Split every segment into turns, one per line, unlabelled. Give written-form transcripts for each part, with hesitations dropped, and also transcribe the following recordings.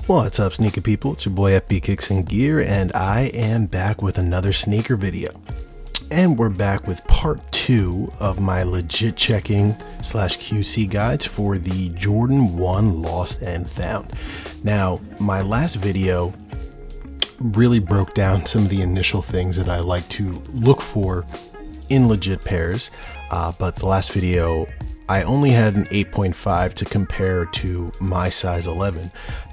What's up, sneaker people? It's your boy FB Kicks and Gear, and I am back with another sneaker video. And we're back with part 2 of my legit checking / QC guides for the Jordan 1 Lost and Found. Now, my last video really broke down some of the initial things that I like to look for in legit pairs, but the last video I only had an 8.5 to compare to my size 11,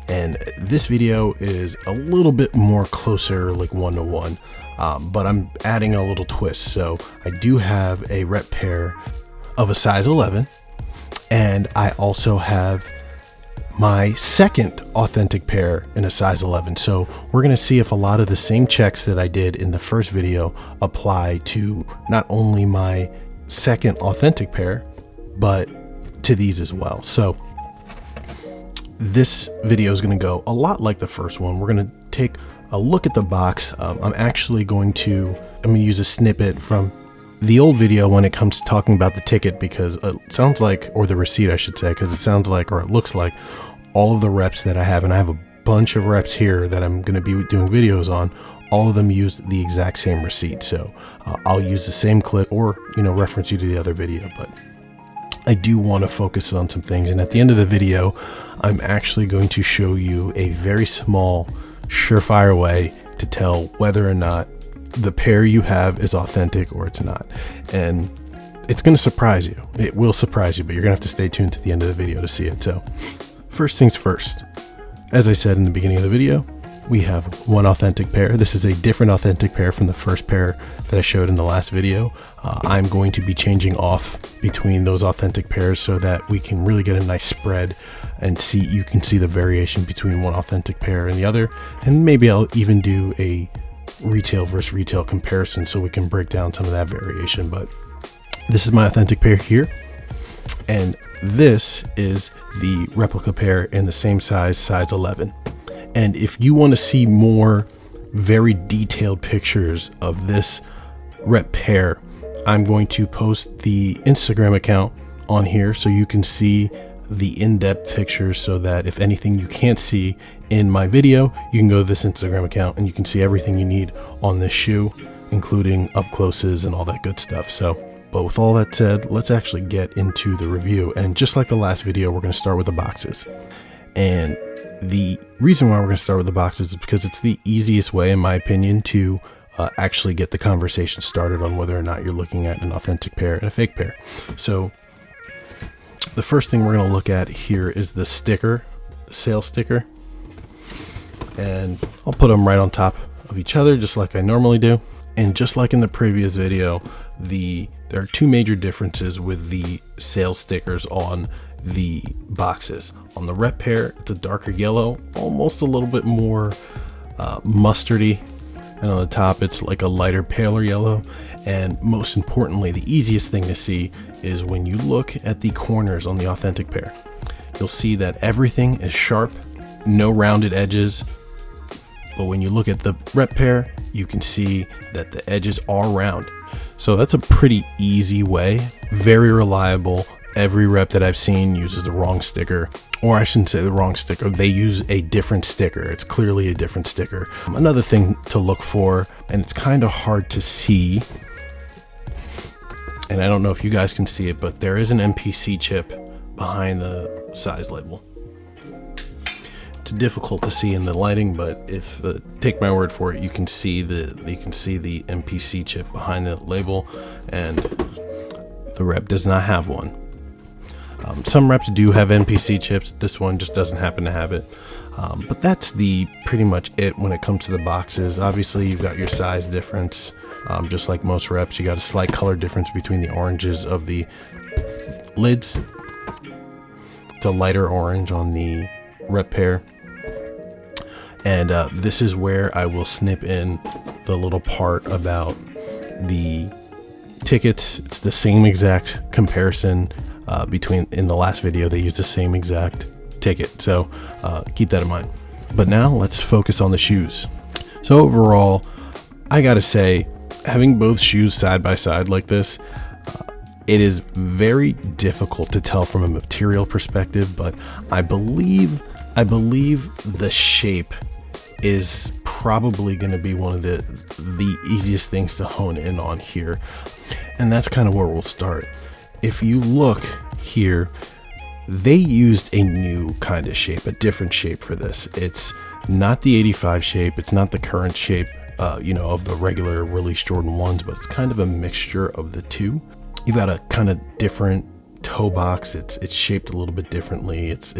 and this video is a little bit more closer, like 1-to-1, but I'm adding a little twist. So I do have a rep pair of a size 11, and I also have my second authentic pair in a size 11. So we're going to see if a lot of the same checks that I did in the first video apply to not only my second authentic pair, but to these as well. So this video is going to go a lot like the first one. We're going to take a look at the box. I'm going to use a snippet from the old video when it comes to talking about the ticket, because it sounds like, or the receipt I should say, because it sounds like, or it looks like, all of the reps that I have, and I have a bunch of reps here that I'm going to be doing videos on, all of them use the exact same receipt. So I'll use the same clip or reference you to the other video, but I do want to focus on some things. And at the end of the video, I'm actually going to show you a very small, surefire way to tell whether or not the pair you have is authentic or it's not. And it's going to surprise you. It will surprise you, but you're going to have to stay tuned to the end of the video to see it. So first things first, as I said in the beginning of the video, we have one authentic pair. This is a different authentic pair from the first pair that I showed in the last video. I'm going to be changing off between those authentic pairs so that we can really get a nice spread and you can see the variation between one authentic pair and the other. And maybe I'll even do a retail versus retail comparison so we can break down some of that variation. But this is my authentic pair here, and this is the replica pair in the same size 11. And if you want to see more very detailed pictures of this rep pair, I'm going to post the Instagram account on here so you can see the in-depth pictures, so that if anything you can't see in my video, you can go to this Instagram account and you can see everything you need on this shoe, including up closes and all that good stuff. So, but with all that said, let's actually get into the review. And just like the last video, we're going to start with the boxes. And the reason why we're going to start with the boxes is because it's the easiest way, in my opinion, to actually get the conversation started on whether or not you're looking at an authentic pair and a fake pair. So the first thing we're going to look at here is the sticker, the sales sticker. And I'll put them right on top of each other, just like I normally do. And just like in the previous video, there are two major differences with the sales stickers on the boxes. On the rep pair, it's a darker yellow, almost a little bit more mustardy, and on the top it's like a lighter, paler yellow. And most importantly, the easiest thing to see is when you look at the corners on the authentic pair, you'll see that everything is sharp, no rounded edges. But when you look at the rep pair, you can see that the edges are round. So that's a pretty easy way, very reliable. Every rep that I've seen uses the wrong sticker, or I shouldn't say the wrong sticker. They use a different sticker. It's clearly a different sticker. Another thing to look for, and it's kind of hard to see, and I don't know if you guys can see it, but there is an MPC chip behind the size label. It's difficult to see in the lighting, but if take my word for it, you can see the MPC chip behind the label, and the rep does not have one. Some reps do have NPC chips. This one just doesn't happen to have it. But that's pretty much it when it comes to the boxes. Obviously, you've got your size difference. Just like most reps, you got a slight color difference between the oranges of the lids. It's a lighter orange on the rep pair. And this is where I will snip in the little part about the tickets. It's the same exact comparison. In the last video, they used the same exact ticket, so keep that in mind. But now let's focus on the shoes. So overall, I gotta say, having both shoes side by side like this, It is very difficult to tell from a material perspective, but I believe the shape is probably going to be one of the easiest things to hone in on here. And that's kind of where we'll start. If you look here, they used a new kind of shape, a different shape for this. It's not the 85 shape. It's not the current shape, of the regular release Jordan 1s, but it's kind of a mixture of the two. You've got a kind of different toe box. It's shaped a little bit differently. It's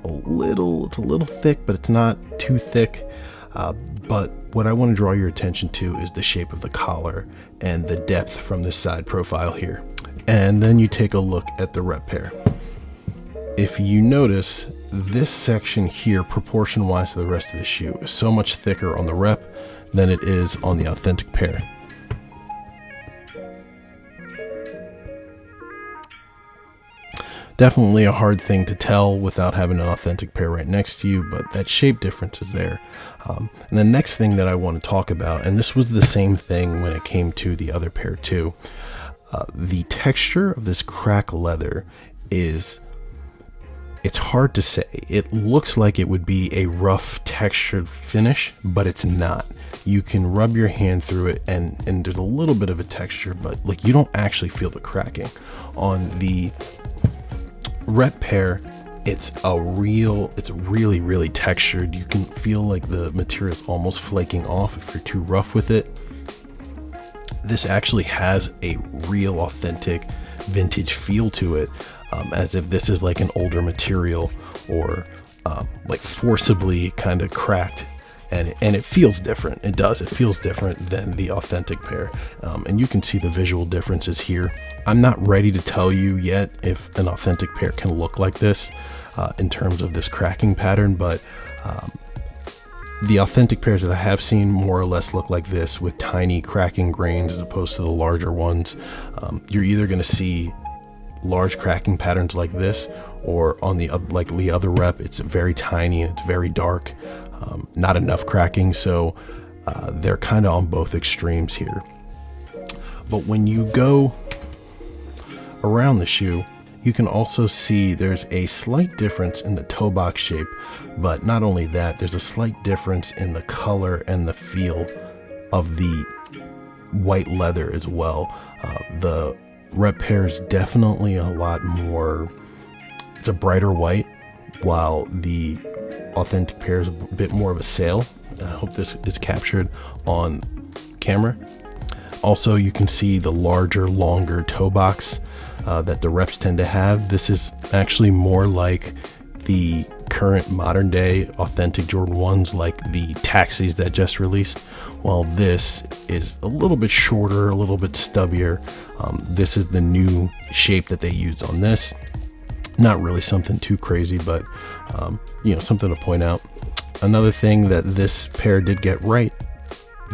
a little thick, but it's not too thick. But what I want to draw your attention to is the shape of the collar and the depth from this side profile here. And then you take a look at the rep pair. If you notice, this section here, proportion wise to the rest of the shoe, is so much thicker on the rep than it is on the authentic pair. Definitely a hard thing to tell without having an authentic pair right next to you, but that shape difference is there. And the next thing that I want to talk about, and this was the same thing when it came to the other pair too, the texture of this crack leather it's hard to say. It looks like it would be a rough textured finish, but it's not. You can rub your hand through it and there's a little bit of a texture, but like you don't actually feel the cracking. On the rep pair, it's really, really textured. You can feel like the material's almost flaking off if you're too rough with it. This actually has a real authentic vintage feel to it, as if this is like an older material or like forcibly kind of cracked. And it feels different. It does. It feels different than the authentic pair. And you can see the visual differences here. I'm not ready to tell you yet if an authentic pair can look like this in terms of this cracking pattern, but the authentic pairs that I have seen more or less look like this with tiny cracking grains as opposed to the larger ones. You're either going to see large cracking patterns like this, or on the other rep, it's very tiny and it's very dark. Not enough cracking, so they're kind of on both extremes here. But when you go around the shoe, you can also see there's a slight difference in the toe box shape, but not only that, there's a slight difference in the color and the feel of the white leather as well. The rep pair is definitely a lot more, it's a brighter white, while the authentic pair is a bit more of a sail. I hope this is captured on camera. Also, you can see the larger, longer toe box that the reps tend to have. This is actually more like the current modern day authentic Jordan 1s, like the taxis that just released, while this is a little bit shorter, a little bit stubbier. This is the new shape that they used on this. Not really something too crazy, but something to point out. Another thing that this pair did get right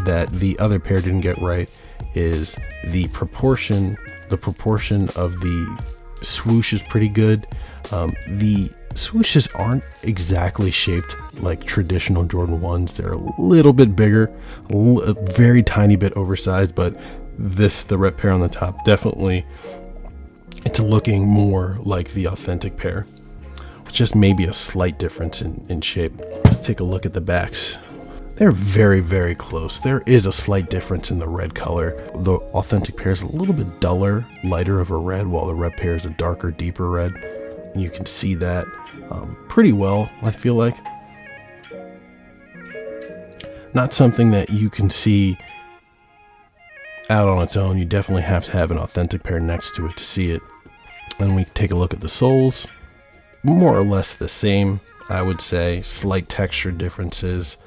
that the other pair didn't get right is the proportion. The proportion of the swoosh is pretty good. The swooshes aren't exactly shaped like traditional Jordan 1s. They're a little bit bigger, a very tiny bit oversized, but the rep pair on the top, definitely it's looking more like the authentic pair, with just maybe a slight difference in shape. Let's take a look at the backs. They're very, very close. There is a slight difference in the red color. The authentic pair is a little bit duller, lighter of a red, while the rep pair is a darker, deeper red. And you can see that pretty well, I feel like. Not something that you can see out on its own. You definitely have to have an authentic pair next to it to see it. And we take a look at the soles. More or less the same, I would say. Slight texture differences.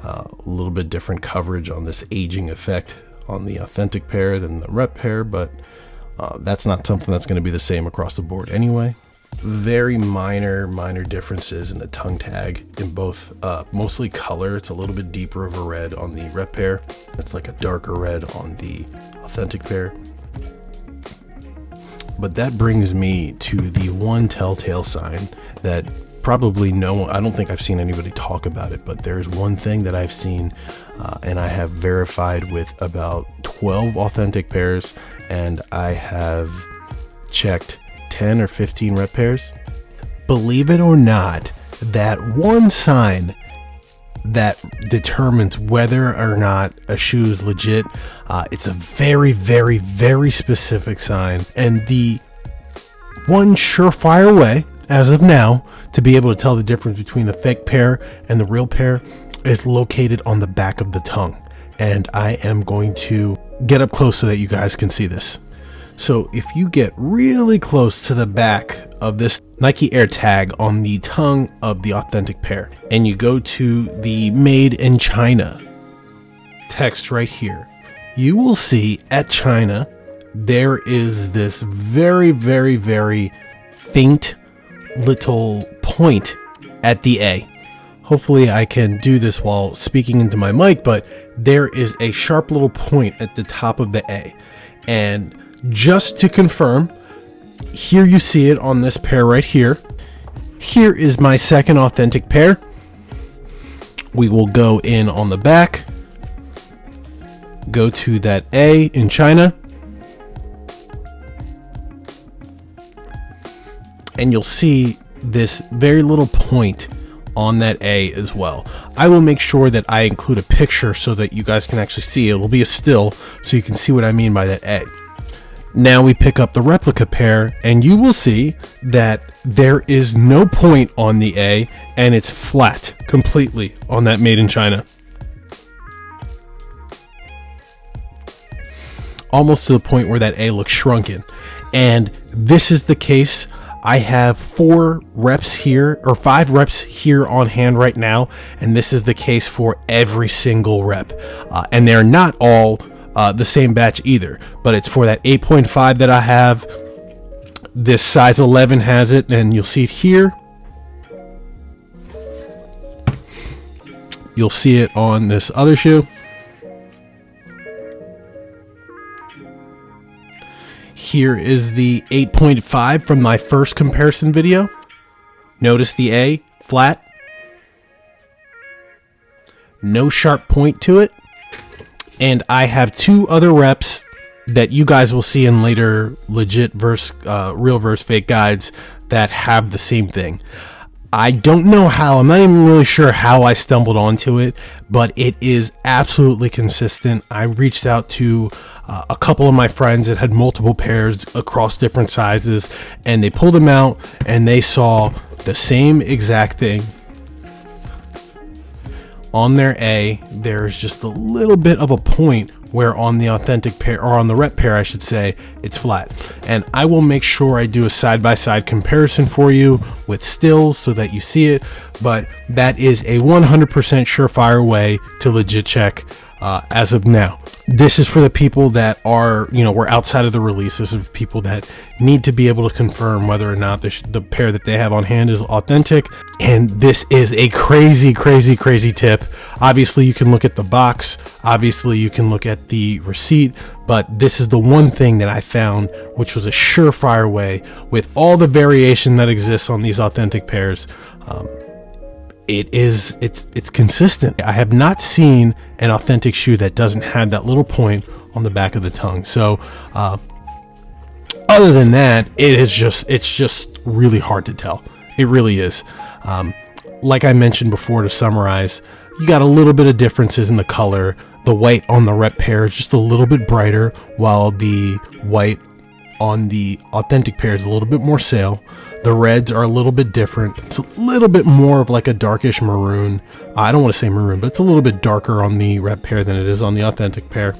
A little bit different coverage on this aging effect on the authentic pair than the rep pair, but that's not something that's going to be the same across the board anyway. Very minor differences in the tongue tag in both, mostly color. It's a little bit deeper of a red on the rep pair. It's like a darker red on the authentic pair. But that brings me to the one telltale sign that probably I don't think I've seen anybody talk about it, but there's one thing that I've seen and I have verified with about 12 authentic pairs, and I have checked 10 or 15 rep pairs. Believe it or not, that one sign that determines whether or not a shoe is legit, it's a very, very, very specific sign. And the one surefire way, as of now, to be able to tell the difference between the fake pair and the real pair is located on the back of the tongue. And I am going to get up close so that you guys can see this. So if you get really close to the back of this Nike Air tag on the tongue of the authentic pair, and you go to the Made in China text right here, you will see at China there is this very, very, very faint little point at the A. Hopefully I can do this while speaking into my mic, but there is a sharp little point at the top of the A. And just to confirm, here you see it on this pair right here. Here is my second authentic pair. We will go in on the back, go to that A in China, and you'll see this very little point on that A as well. I will make sure that I include a picture so that you guys can actually see it. It'll be a still so you can see what I mean by that A. Now we pick up the replica pair and you will see that there is no point on the A and it's flat completely on that Made in China. Almost to the point where that A looks shrunken. And this is the case. I have 4 reps here, or 5 reps here on hand right now, and this is the case for every single rep. And they're not all the same batch either, but it's for that 8.5 that I have. This size 11 has it, and you'll see it here. You'll see it on this other shoe. Here is the 8.5 from my first comparison video. Notice the A, flat. No sharp point to it. And I have 2 other reps that you guys will see in later legit versus real versus fake guides that have the same thing. I don't know how, I'm not even really sure how I stumbled onto it, but it is absolutely consistent. I reached out to a couple of my friends that had multiple pairs across different sizes, and they pulled them out and they saw the same exact thing. On their A, there's just a little bit of a point where on the authentic pair, or on the rep pair I should say, it's flat. And I will make sure I do a side-by-side comparison for you with stills so that you see it, but that is a 100% surefire way to legit check as of now. This is for the people that are, we're outside of the release. This is people that need to be able to confirm whether or not the pair that they have on hand is authentic. And this is a crazy, crazy, crazy tip. Obviously, you can look at the box. Obviously, you can look at the receipt. But this is the one thing that I found, which was a surefire way with all the variation that exists on these authentic pairs. It's consistent. I have not seen an authentic shoe that doesn't have that little point on the back of the tongue. So other than that, it's just really hard to tell. It really is. Like I mentioned before, to summarize, you got a little bit of differences in the color. The white on the rep pair is just a little bit brighter, while the white on the authentic pair is a little bit more sail. The reds are a little bit different. It's a little bit more of like a darkish maroon. I don't want to say maroon, but it's a little bit darker on the rep pair than it is on the authentic pair.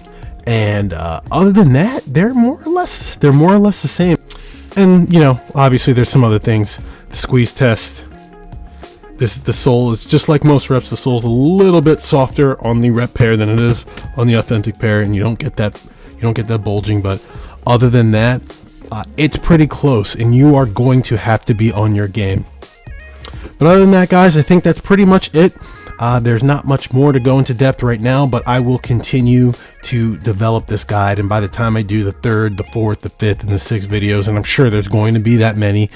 And other than that, they're more or less the same. And obviously there's some other things. The squeeze test. The sole is just like most reps. The sole is a little bit softer on the rep pair than it is on the authentic pair, and you don't get that bulging. But other than that, it's pretty close, and you are going to have to be on your game. But other than that, guys, I think that's pretty much it. There's not much more to go into depth right now, but I will continue to develop this guide, and by the time I do the 3rd, the 4th, the 5th, and the 6th videos, and I'm sure there's going to be that many,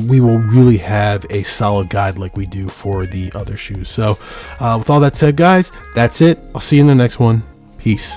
we will really have a solid guide like we do for the other shoes. So with all that said, guys, that's it. I'll see you in the next one. Peace.